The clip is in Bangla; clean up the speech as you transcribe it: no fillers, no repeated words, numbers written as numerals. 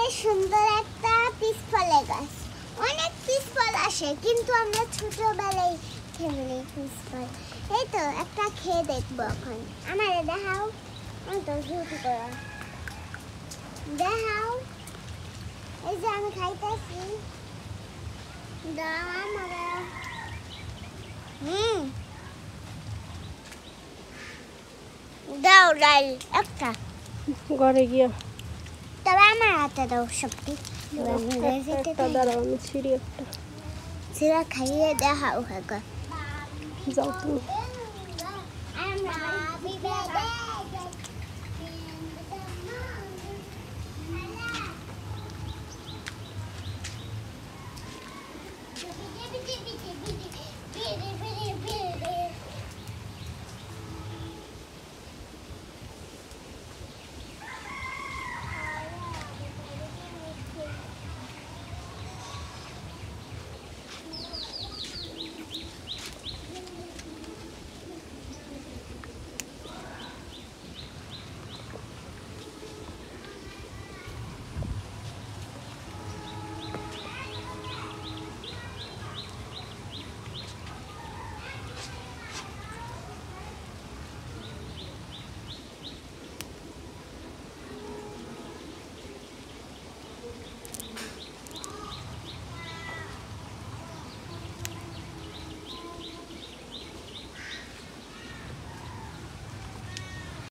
এখানে সুন্দর একটা পিস ফলে গাছ, অনেক পিস ফল আসে, কিন্তু আমরা ছোটবেলায় খেলে পিস ফল। এই তো একটা খেয়ে দেখবো এখন। আমারে দেখাও, আমি তো ঝুটি করা দেখাও। এই যে আমি খাইতেছি, দাও আমারে। দাও ডাল একটা ঘরে গিয়া তবে আমার হাতে দাও সবটি। একটা দাঁড়াও, আমি ছিঁড়ি একটা। সিরা খাইয়ে দেখাও খাগা। যাও তুমি।